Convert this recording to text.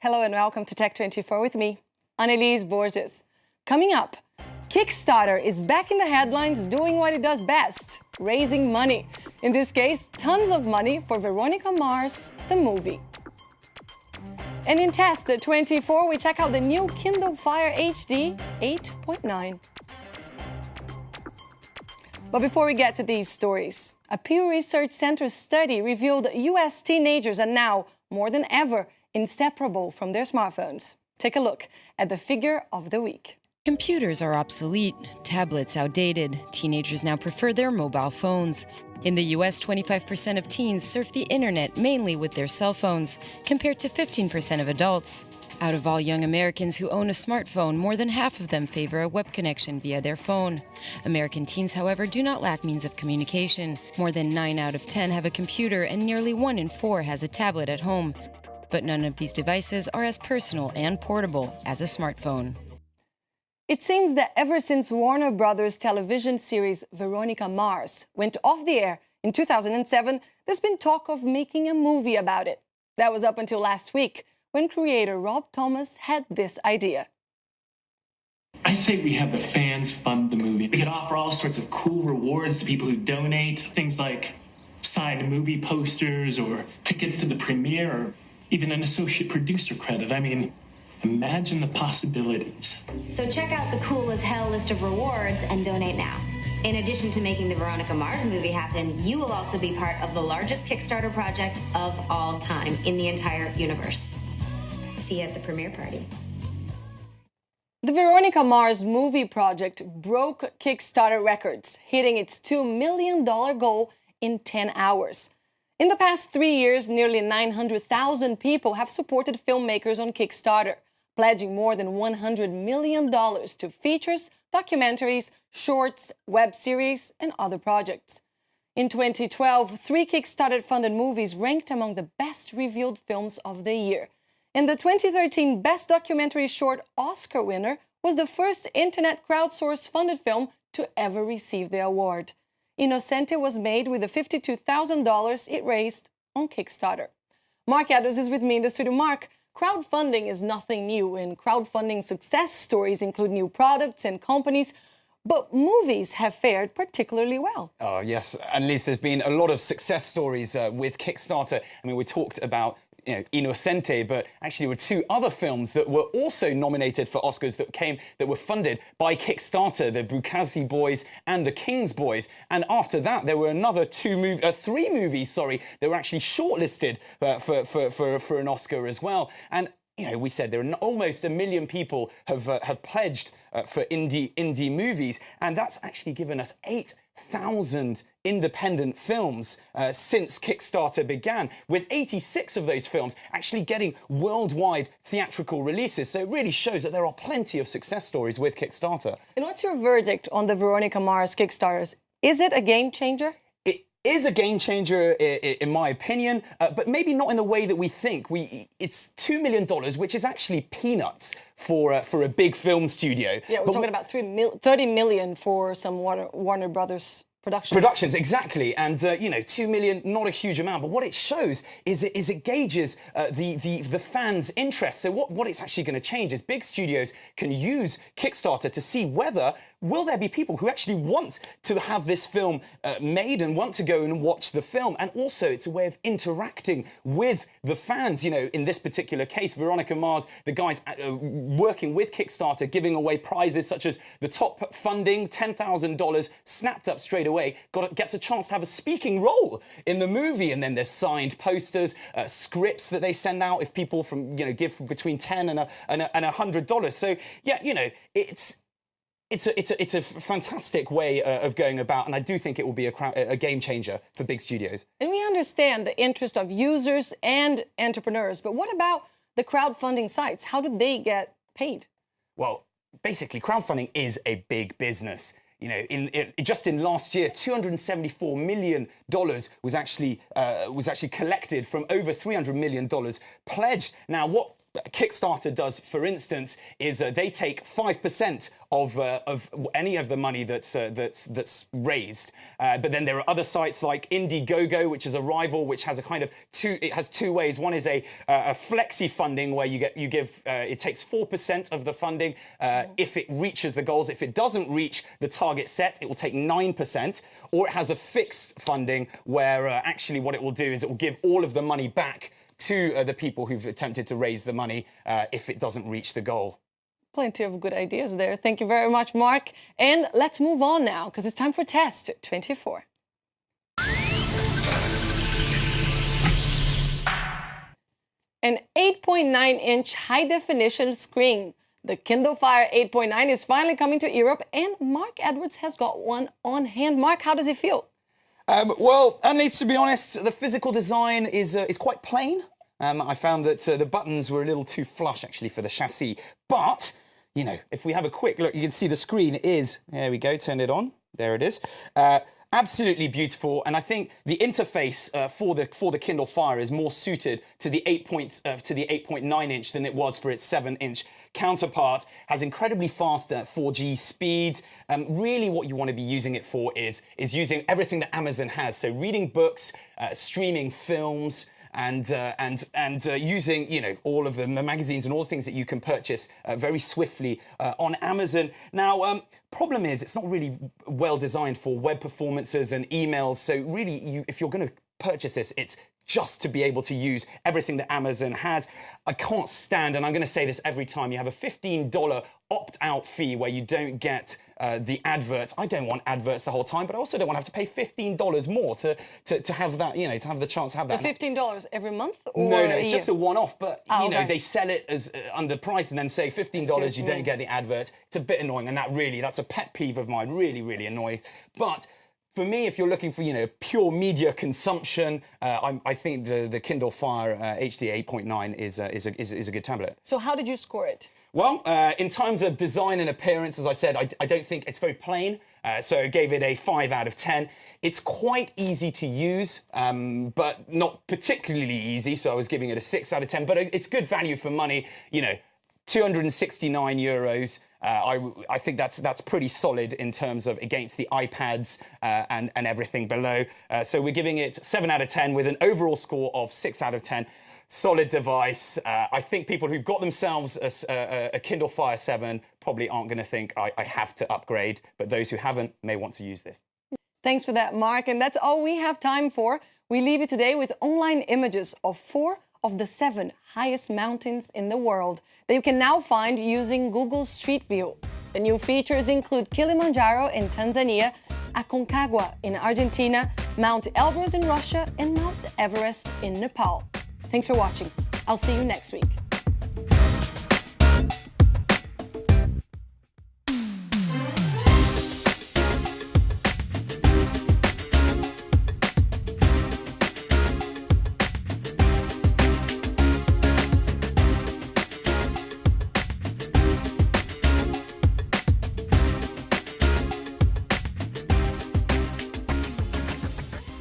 Hello and welcome to Tech24 with me, Annelise Borges. Coming up, Kickstarter is back in the headlines doing what it does best, raising money. In this case, tons of money for Veronica Mars, the movie. And in Test at 24, we check out the new Kindle Fire HD 8.9. But before we get to these stories, a Pew Research Center study revealed US teenagers are now, more than ever, inseparable from their smartphones. Take a look at the figure of the week. Computers are obsolete, tablets outdated. Teenagers now prefer their mobile phones. In the US, 25% of teens surf the internet mainly with their cell phones, compared to 15% of adults. Out of all young Americans who own a smartphone, more than half of them favor a web connection via their phone. American teens, however, do not lack means of communication. More than 9 out of 10 have a computer, and nearly 1 in 4 has a tablet at home. But none of these devices are as personal and portable as a smartphone. It seems that ever since Warner Brothers' television series Veronica Mars went off the air in 2007, there's been talk of making a movie about it. That was up until last week, when creator Rob Thomas had this idea. I say we have the fans fund the movie. We could offer all sorts of cool rewards to people who donate, things like signed movie posters or tickets to the premiere or even an associate producer credit. I mean, imagine the possibilities. So check out the cool as hell list of rewards and donate now. In addition to making the Veronica Mars movie happen, you will also be part of the largest Kickstarter project of all time in the entire universe. See you at the premiere party. The Veronica Mars movie project broke Kickstarter records, hitting its $2 million goal in 10 hours. In the past 3 years, nearly 900,000 people have supported filmmakers on Kickstarter, pledging more than $100 million to features, documentaries, shorts, web series, and other projects. In 2012, 3 Kickstarter-funded movies ranked among the best reviewed films of the year. And the 2013 Best Documentary Short Oscar winner was the first internet crowdsourced funded film to ever receive the award. Inocente was made with the $52,000 it raised on Kickstarter. Mark Adams is with me in the studio. Mark, crowdfunding is nothing new, and crowdfunding success stories include new products and companies, but movies have fared particularly well. Oh, yes, and Lisa, there's been a lot of success stories with Kickstarter. I mean, we talked about Inocente, but actually there were 2 other films that were also nominated for Oscars that were funded by Kickstarter, the Bukowski Boys and the King's Boys. And after that, there were another 3 movies, that were actually shortlisted for an Oscar as well. And we said there are almost 1 million people have pledged for indie movies, and that's actually given us 8,000 independent films since Kickstarter began, with 86 of those films actually getting worldwide theatrical releases. So it really shows that there are plenty of success stories with Kickstarter. And what's your verdict on the Veronica Mars Kickstarters? Is it a game changer? It is a game changer, in my opinion, but maybe not in the way that we think. It's $2 million, which is actually peanuts for a big film studio. Yeah, we're talking about $30 million for some Warner Brothers productions, exactly. And, 2 million, not a huge amount. But what it shows is it gauges the fans' interest. So what it's actually going to change is big studios can use Kickstarter to see whether will there be people who actually want to have this film made and want to go and watch the film. And also it's a way of interacting with the fans. In this particular case, Veronica Mars, the guys working with Kickstarter, giving away prizes such as the top funding, $10,000, snapped up straight away, gets a chance to have a speaking role in the movie. And then there's signed posters, scripts that they send out if people give between $10 and $100. So yeah, it's a fantastic way of going about, and I do think it will be a game changer for big studios. And we understand the interest of users and entrepreneurs, but what about the crowdfunding sites? How do they get paid? Well, basically, crowdfunding is a big business. Just in last year, $274 million was actually collected from over $300 million pledged. Now, what Kickstarter does, for instance, is they take 5% of any of the money that's raised. But then there are other sites like Indiegogo, which is a rival, which has a kind of two ways. One is a flexi funding where you give it takes 4% of the funding if it reaches the goals. If it doesn't reach the target set, it will take 9%. Or it has a fixed funding where actually what it will do is it will give all of the money back to the people who've attempted to raise the money if it doesn't reach the goal. Plenty of good ideas there. Thank you very much, Mark. And let's move on now, because it's time for test 24. An 8.9-inch high-definition screen. The Kindle Fire 8.9 is finally coming to Europe, and Mark Edwards has got one on hand. Mark, how does it feel? Well, Annelies, to be honest, the physical design is quite plain. I found that the buttons were a little too flush, actually, for the chassis. But, you know, if we have a quick look, you can see the screen is... There we go, turn it on. There it is. Absolutely beautiful, and I think the interface for the Kindle Fire is more suited to the 8.9-inch than it was for its 7-inch counterpart. Has incredibly fast 4G speed. Really, what you want to be using it for is using everything that Amazon has. So reading books, streaming films, and using, you know, all of the magazines and all the things that you can purchase very swiftly on Amazon. Now, problem is it's not really well designed for web performances and emails. So really, if you're going to purchase this, it's just to be able to use everything that Amazon has. I can't stand, and I'm going to say this every time, you have a $15 opt-out fee where you don't get the adverts. I don't want adverts the whole time, but I also don't want to have to pay $15 more to have that, you know, to have the chance to have that. The $15 every month? Or no, it's just a one-off, but, you know, okay. they sell it as underpriced and then say $15, you don't get the advert. It's a bit annoying, and that's a pet peeve of mine, really, really annoying. But for me, if you're looking for, you know, pure media consumption, I think the Kindle Fire HD 8.9 is a good tablet. So how did you score it? Well, in terms of design and appearance, as I said, I don't think it's very plain. So I gave it a 5 out of 10. It's quite easy to use, but not particularly easy. So I was giving it a 6 out of 10. But it's good value for money. You know, €269. I think that's pretty solid in terms of against the iPads and everything below. So we're giving it 7 out of 10 with an overall score of 6 out of 10. Solid device. I think people who've got themselves a Kindle Fire 7 probably aren't going to think I have to upgrade, but those who haven't may want to use this. Thanks for that, Mark. And that's all we have time for. We leave you today with online images of 4 of the 7 highest mountains in the world that you can now find using Google Street View. The new features include Kilimanjaro in Tanzania, Aconcagua in Argentina, Mount Elbrus in Russia, and Mount Everest in Nepal. Thanks for watching. I'll see you next week.